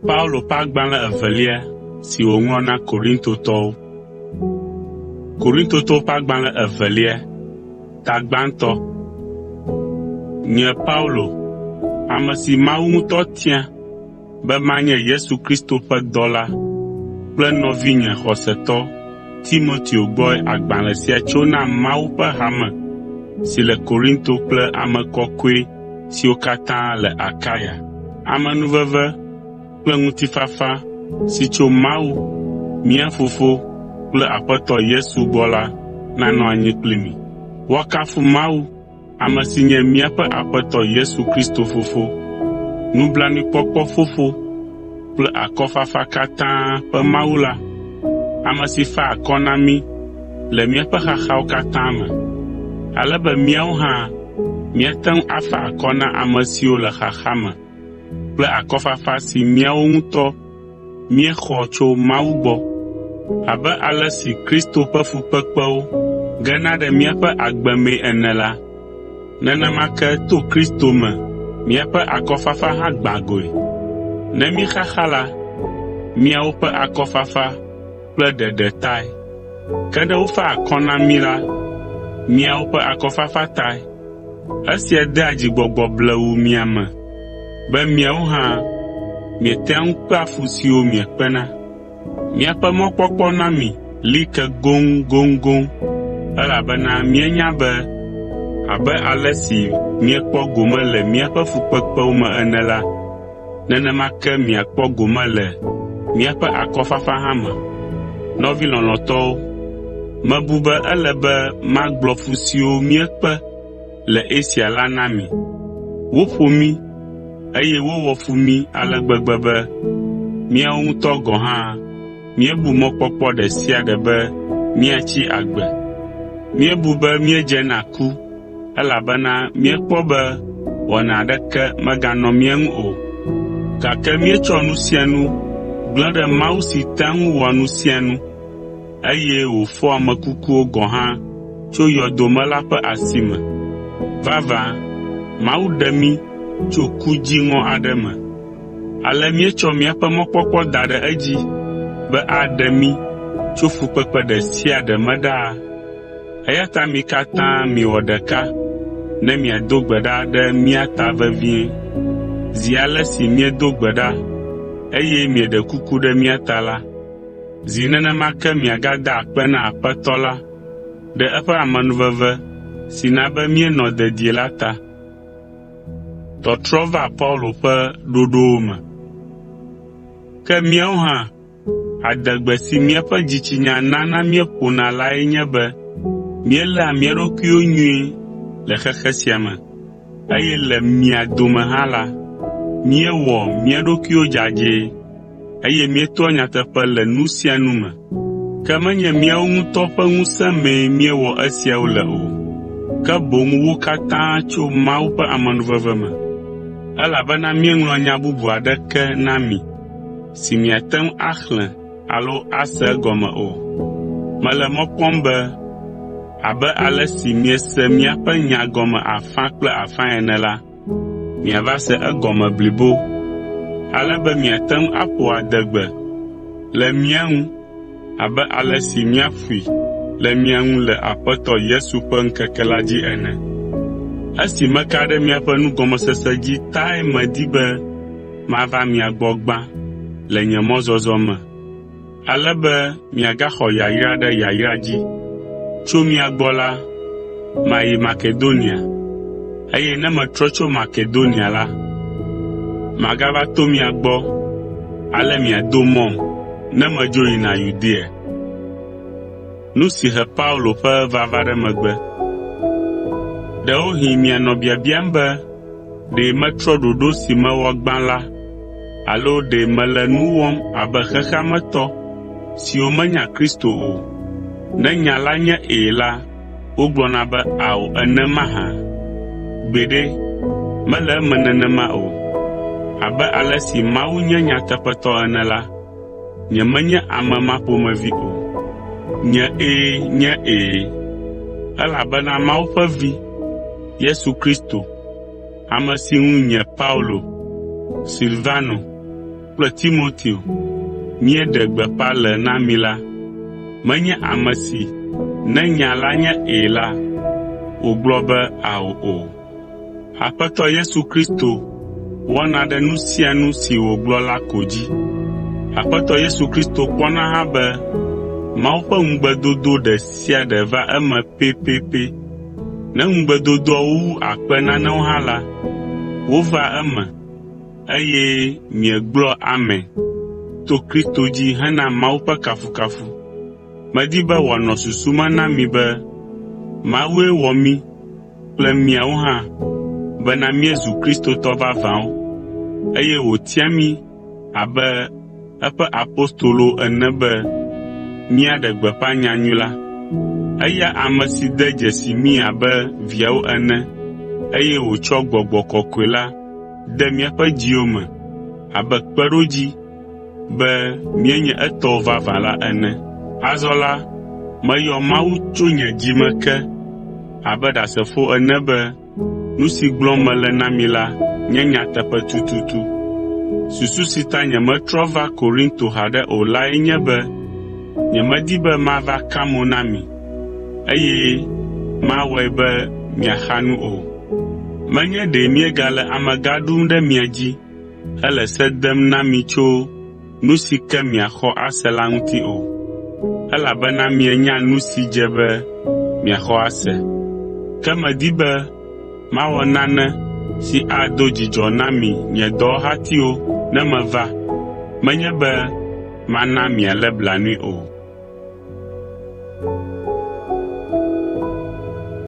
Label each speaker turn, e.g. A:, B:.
A: Paulo ƒe agbalẽ evelia si wòŋlɔ na Korintotɔwo. Korintotɔwo ƒe agbalẽ evelia, tagbãtɔ. Nye Paulo, ame si Mawu ŋutɔ tia be manye Yesu Kristo ƒe dɔla kple nɔvinye xɔsetɔ Timoteo gbɔe agbalẽ sia tso na Mawu ƒe hame si le Korinto kple ame kɔkɔe siwo katã le Akaya. Amenuveve kple ŋutifafa si tso Mawu, mía Fofo kple Aƒetɔ Yesu gbɔ la nanɔ anyi kpli mi. Woakafu Mawu, ame si nye míaƒe Aƒetɔ Yesu Kristo Fofo, nublanuikpɔkpɔ Fofo kple akɔfafa katã ƒe Mawu la, ame si fa akɔ na mí le míaƒe xaxawo katã me, ale be míawo hã míate ŋu afa akɔ na ame siwo le xaxa me kple akɔfafa si míawo ŋutɔ míexɔ tso Mawu gbɔ. Abe ale si Kristo ƒe fukpekpewo gena ɖe míaƒe agbe mee ene la, nenema ke to Kristo me míaƒe akɔfafa hã gbã goe. Ne míexaxa la, míawo ƒe akɔfafa kple ɖeɖe tae, ke ne wofa akɔ na mí la, míawo ƒe akɔfafa tae. Esia dea dzigbɔgbɔ blewu mia me, be miawo hã mietea ŋu kpea fu siwo miekpena. Míaƒe mɔkpɔkpɔ na mi li ke goŋgoŋgoŋ, elabena míenya be abe ale si miekpɔ gome le míaƒe fukpekpewo me ene la, nenema ke miakpɔ gome le míaƒe akɔfafa hã me. Nɔvi lɔlɔ̃tɔwo, mebu be ele be magblɔ fu siwo míekpe le Asia la na mi. Woƒo mí eye wowɔ fu mí ale gbegbe be míawo ŋutɔ gɔ̃ hã míebu mɔkpɔkpɔ ɖe sia ɖe be míatsi agbe. Míebu be míedze na ku, elabena míekpɔ be wɔna aɖeke meganɔ mía ŋu o. Gake míetsɔ nu sia nu gblẽ ɖe Mawu si tea ŋu wɔa nu sia nu, eye wòfɔ ame kukuwo gɔ̃ hã tso yɔdo me la ƒe asi me. Vavã, Mawu ɖe mí tso ku dziŋɔ aɖe me. Ale míetsɔ míaƒe mɔkpɔkpɔ da ɖe edzi be aɖe mí tso fukpekpe ɖe sia ɖe me ɖaa. Eya ta mi katã miwɔ ɖeka ne miado gbe ɖa ɖe mía ta vevie. Zi ale si miedo gbe ɖa eye mieɖe kuku ɖe mía ta la, zi nenema ke miagada akpe na Aƒetɔ la ɖe eƒe amenuveve si na be míenɔ dedie la ta. Tɔtrɔ va Paulo ƒe ɖoɖowo me. Ke míawo hã, adegbe si míaƒe dzitsinya nana míeƒona lae nye be míeléa mía ɖokuiwo nyuie le xexe sia me, eye le mia dome hã la, míewɔ mía ɖokuiwo dzadzɛ, eye míetoa nyateƒe le nu sia nu me. Ke menye míawo ŋutɔ ƒe ŋusẽ mee míewɔ esiawo le o, ke boŋ wo katã tso Mawu ƒe amenuveve me. Elabena míeŋlɔ nya bubu aɖeke na mi si miate ŋu axlẽ alo ase egɔme o. Mele mɔ kpɔm be abe ale si miese míaƒe nya gɔme afã kple afã ene la, miava se egɔme blibo, ale be miate ŋu aƒo adegbe le mía ŋu abe ale si míaƒoe le mía ŋu le Aƒetɔ Yesu ƒe ŋkeke la dzi ene. Esi meka ɖe miaƒe nugɔmesese dzi tae medi be mava mia gbɔ gbã le nye mɔzɔzɔ me, ale be miagaxɔ yayra ɖe yayra dzi. Tso mia gbɔ la, mayi Makedonia, eye ne metrɔ tso Makedonia la, magava to mia gbɔ, ale miado mɔm ne medzo yina Yudea. Nu si he Paulo ƒe vava ɖe megbe. Ɖewohĩ mianɔ biabiam be ɖe metrɔ ɖoɖo si mewɔ gbã la, alo ɖe mele nu wɔm abe xexea me tɔ siwo menya Kristo o. Ne nya la nye ee la, wogblɔna be ao enema hã. Gbeɖe, mele eme nenema o. Abe ale si Mawu nye nyateƒetɔ ene la, nyemenye ame ma ƒomevi o. Nye ee nye ee, elabena Mawu ƒe Vi, Yesu Kristo, ame si ŋu nye Paulo, Silvano kple Timoteo míeɖe gbeƒã le na mi la, menye ame si ne nya la nye la, wògblɔ be ao o. Aƒetɔ Yesu Kristo wɔna ɖe nu sia nu si wògblɔ la ko dzi. Aƒetɔ Yesu Kristo kpɔna hã be Mawu ƒe ŋugbedodo ɖe sia ɖe va eme pɛpɛpɛ. Ne ŋugbedodoawo wu akpe nanewo hã la, wova eme, eye miegblɔ amen to Kristo dzi hena Mawu ƒe kafukafu. Medi be wòanɔ susu me na mi be Mawue wɔ mí kple miawo hã bena míezu Kristotɔ vavãwo, eye wòtia mí abe eƒe apostolo ene be míaɖe gbeƒã nyanyui la. Eya ame si de dzesi mí abe viawo ene, eye wòtsɔ Gbɔgbɔ Kɔkɔe la de míaƒe dziwo me abe kpeɖodzi be míenye etɔwo vavã la ene. Azɔ la, meyɔ Mawu tso nye dzi me ke abe ɖasefo ene be nu si gblɔm mele na mi la nye nyateƒe tututu. Susu si ta nyemetrɔ va Korinto haɖe o lae nye be nyemedi be mava ka mo na mi, eye mawɔe be miaxa nu o. Menye ɖe míegale amegã ɖum ɖe mia dzi hele se dem na mi tso nu si ke miaxɔ ase la ŋuti o, elabena mienya nu si dze be miaxɔ ase. Ke medi be mawɔ nane si ado dzidzɔ na mi nye dɔwɔhatiwo ne meva, menye be mana mialé blanui o.